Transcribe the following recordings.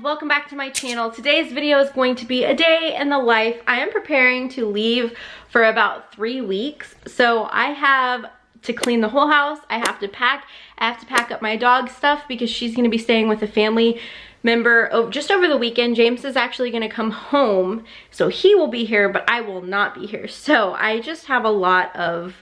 welcome back to my channel. Today's video is going to be a day in the life. I am preparing to leave for about 3 weeks. So I have to clean the whole house. I have to pack up my dog stuff because she's gonna be staying with a family member just over the weekend. James is actually gonna come home, so he will be here, but I will not be here. So I just have a lot of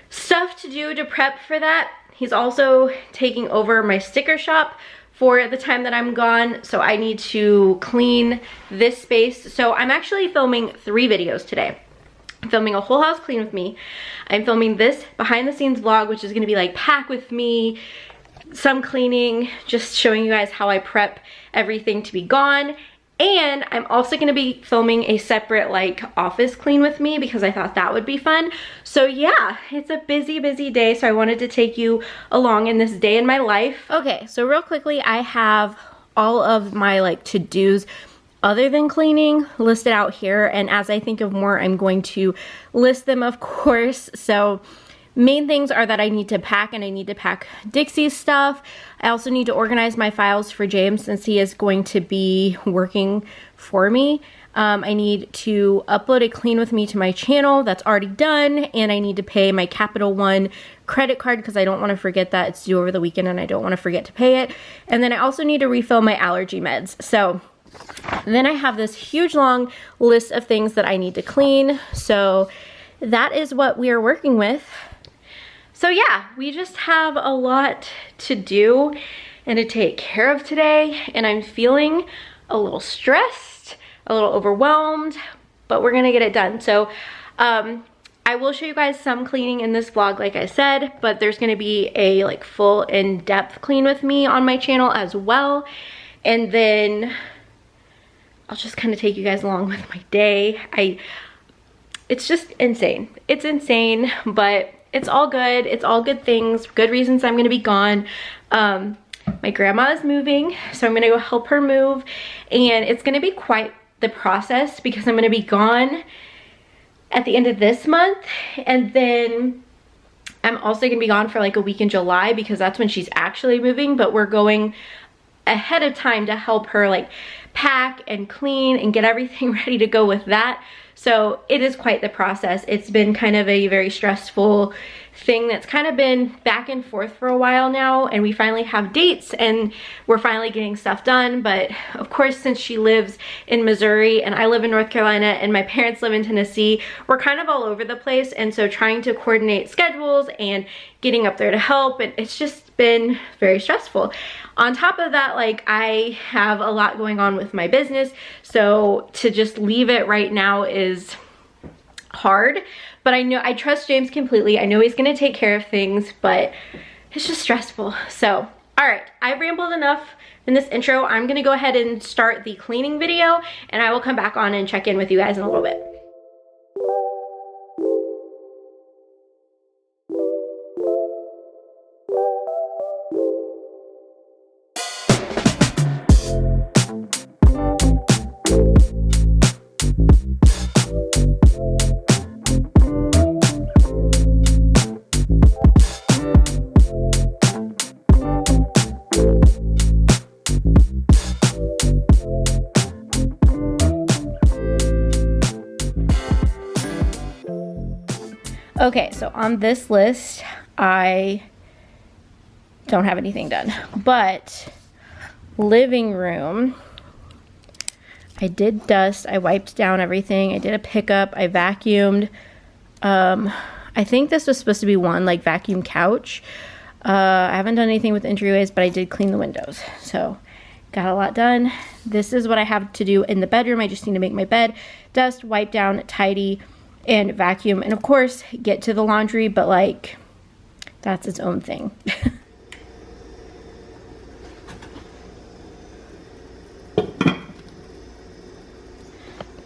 stuff to do to prep for that. He's also taking over my sticker shop for the time that I'm gone, so I need to clean this space. So I'm actually filming 3 videos today. I'm filming a whole house clean with me. I'm filming this behind the scenes vlog, which is gonna be like pack with me, some cleaning, just showing you guys how I prep everything to be gone. And I'm also gonna be filming a separate like office clean with me because I thought that would be fun. So yeah, it's a busy day, so I wanted to take you along in this day in my life. Okay, so real quickly, I have all of my like to-dos other than cleaning listed out here, and as I think of more, I'm going to list them, of course. So main things are that I need to pack, and I need to pack Dixie's stuff. I also need to organize my files for James since he is going to be working for me. I need to upload a clean with me to my channel. That's already done. And I need to pay my Capital One credit card because I don't want to forget that. It's due over the weekend and I don't want to forget to pay it. And then I also need to refill my allergy meds. So then I have this huge long list of things that I need to clean. So that is what we are working with. So yeah, we just have a lot to do and to take care of today, and I'm feeling a little stressed, a little overwhelmed, but we're gonna get it done. So I will show you guys some cleaning in this vlog, like I said, but there's gonna be a like full in-depth clean with me on my channel as well. And then I'll just kind of take you guys along with my day. It's just insane. It's insane, but it's all good. It's all good things, good reasons I'm gonna be gone. My grandma is moving, so I'm gonna go help her move, and it's gonna be quite the process because I'm gonna be gone at the end of this month, and then I'm also gonna be gone for like a week in July because that's when she's actually moving, but we're going ahead of time to help her like pack and clean and get everything ready to go with that. So it is quite the process. It's been kind of a very stressful thing that's kind of been back and forth for a while now, and we finally have dates and we're finally getting stuff done. But of course, since she lives in Missouri and I live in North Carolina and my parents live in Tennessee, we're kind of all over the place, and so trying to coordinate schedules and getting up there to help, and it's just been very stressful. On top of that, like I have a lot going on with my business, so to just leave it right now is hard. But I trust James completely. I know he's gonna take care of things, but it's just stressful. So, all right, I've rambled enough in this intro. I'm gonna go ahead and start the cleaning video, and I will come back on and check in with you guys in a little bit. Okay, so on this list, I don't have anything done, but living room, I did dust, I wiped down everything, I did a pickup, I vacuumed. I think this was supposed to be one, like vacuum couch. I haven't done anything with entryways, but I did clean the windows, so got a lot done. This is what I have to do in the bedroom. I just need to make my bed, dust, wipe down, tidy, and vacuum, and of course get to the laundry, but like that's its own thing.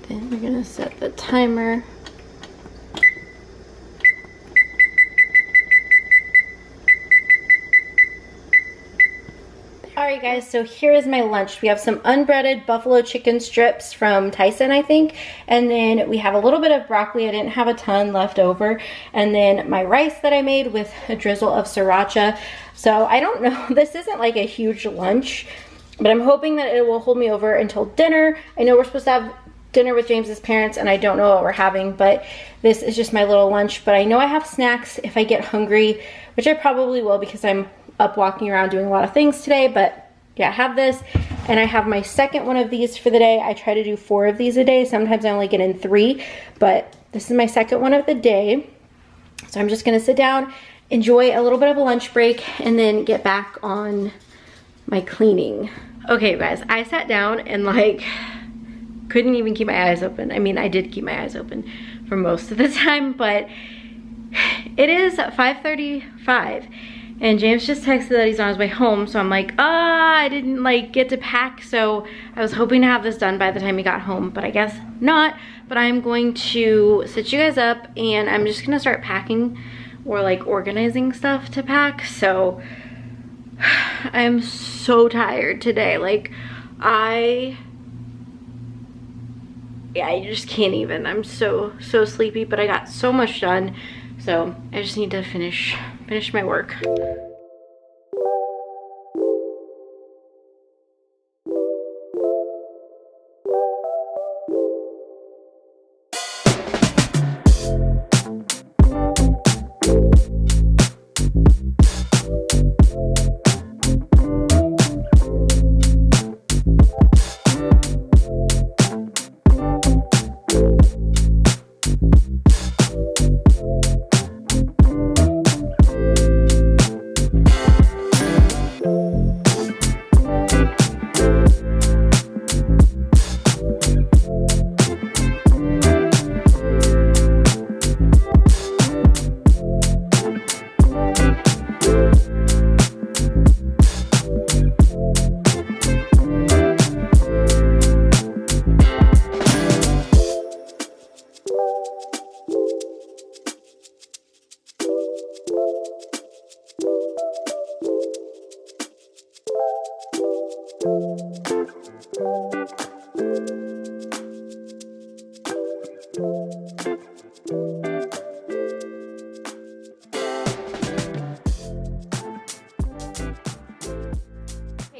Then we're gonna set the timer. Alright guys, so here is my lunch. We have some unbreaded buffalo chicken strips from Tyson, I think. And then we have a little bit of broccoli. I didn't have a ton left over. And then my rice that I made with a drizzle of sriracha. So I don't know, this isn't like a huge lunch. but I'm hoping that it will hold me over until dinner. I know we're supposed to have dinner with James's parents, and I don't know what we're having, but this is just my little lunch. But I know I have snacks if I get hungry, which I probably will because I'm up walking around doing a lot of things today. But yeah, I have this, and I have my second one of these for the day. I try to do 4 of these a day. Sometimes I only get in 3, but this is my second one of the day. So I'm just gonna sit down, enjoy a little bit of a lunch break, and then get back on my cleaning. Okay, guys, I sat down and like couldn't even keep my eyes open. I mean, I did keep my eyes open for most of the time, but it is 5:35 and James just texted that he's on his way home. So I'm like, I didn't like get to pack. So I was hoping to have this done by the time he got home, but I guess not. But I'm going to sit you guys up and I'm just gonna start packing or like organizing stuff to pack. So I'm so tired today. Like I just can't even. I'm so sleepy, but I got so much done. So I just need to finish my work.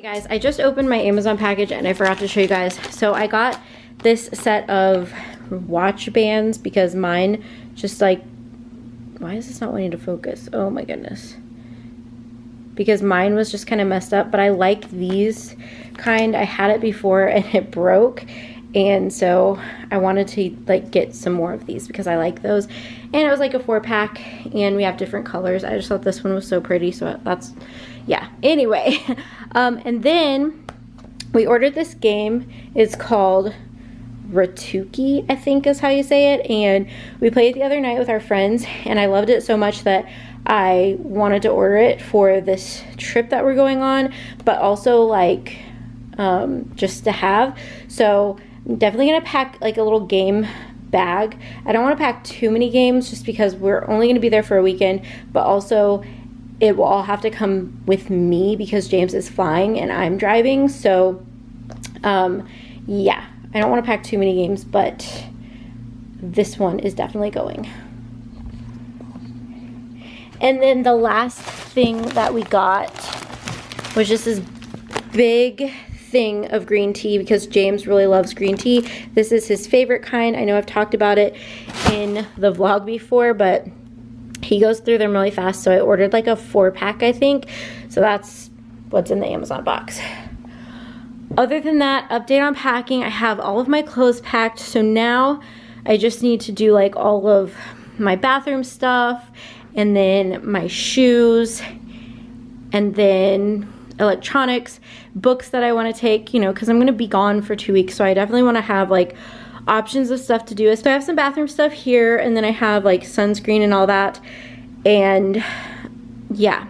Guys, I just opened my Amazon package and I forgot to show you guys. So I got this set of watch bands because mine just like, why is this not wanting to focus? Oh my goodness. Because mine was just kind of messed up, but I like these kind. I had it before and it broke. And so I wanted to like get some more of these because I like those. And it was like a 4-pack and we have different colors. I just thought this one was so pretty. So that's, yeah, anyway. And then we ordered this game. It's called Ratuki, I think is how you say it. And we played it the other night with our friends and I loved it so much that I wanted to order it for this trip that we're going on, but also like just to have. So I'm definitely gonna pack like a little game bag. I don't want to pack too many games just because we're only going to be there for a weekend, but also it will all have to come with me because James is flying and I'm driving. So yeah, I don't want to pack too many games, but this one is definitely going. And then the last thing that we got was just this big thing of green tea because James really loves green tea. This is his favorite kind. I know I've talked about it in the vlog before, but he goes through them really fast. So I ordered like a 4-pack, I think. So that's what's in the Amazon box. Other than that, update on packing. I have all of my clothes packed. So now I just need to do like all of my bathroom stuff and then my shoes and then electronics, books that I want to take, you know, because I'm going to be gone for 2 weeks. So I definitely want to have like options of stuff to do. So I have some bathroom stuff here and then I have like sunscreen and all that. And yeah,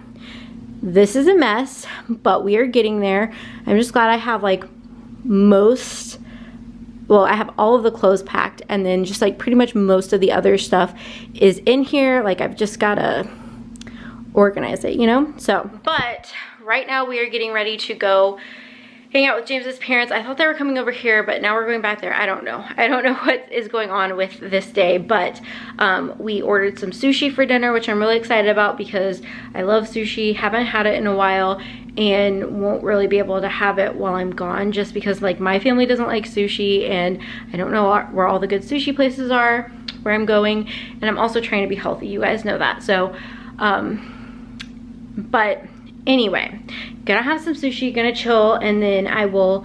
this is a mess, but we are getting there. I'm just glad I have like most, well, I have all of the clothes packed and then just like pretty much most of the other stuff is in here. Like I've just got to organize it, you know? So, but right now we are getting ready to go hang out with James's parents. I thought they were coming over here, but now we're going back there. I don't know. I don't know what is going on with this day, but we ordered some sushi for dinner, which I'm really excited about because I love sushi. Haven't had it in a while and won't really be able to have it while I'm gone just because like my family doesn't like sushi and I don't know where all the good sushi places are where I'm going, and I'm also trying to be healthy. You guys know that. So, but anyway, gonna have some sushi, gonna chill, and then I will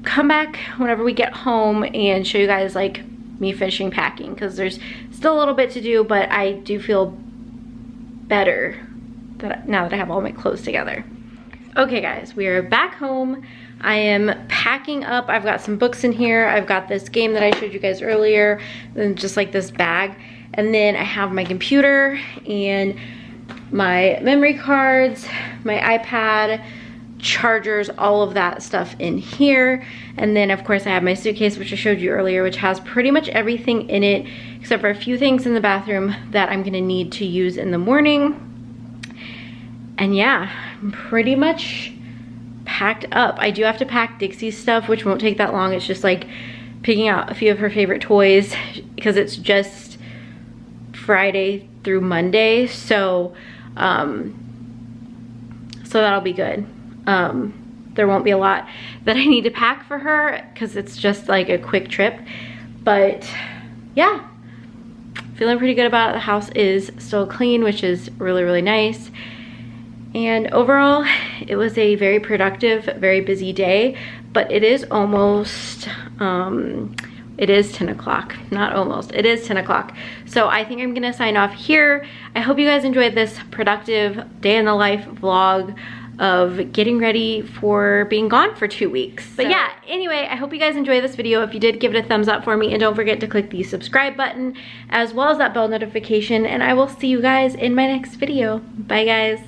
come back whenever we get home and show you guys like me finishing packing because there's still a little bit to do, but I do feel better now that I have all my clothes together. Okay guys, we are back home. I am packing up. I've got some books in here. I've got this game that I showed you guys earlier, and just like this bag. And then I have my computer and my memory cards, my iPad, chargers, all of that stuff in here. And then of course I have my suitcase, which I showed you earlier, which has pretty much everything in it except for a few things in the bathroom that I'm gonna need to use in the morning. And yeah, I'm pretty much packed up. I do have to pack Dixie's stuff, which won't take that long. It's just like picking out a few of her favorite toys because it's just Friday through Monday. So so that'll be good. There won't be a lot that I need to pack for her because it's just like a quick trip. But yeah, feeling pretty good about it. The house is still clean, which is really, really nice. And overall, it was a very productive, very busy day, but it is almost, it is 10 o'clock, not almost, it is 10 o'clock. So I think I'm gonna sign off here. I hope you guys enjoyed this productive day in the life vlog of getting ready for being gone for 2 weeks. But yeah, anyway, I hope you guys enjoyed this video. If you did, give it a thumbs up for me, and don't forget to click the subscribe button as well as that bell notification, and I will see you guys in my next video. Bye guys.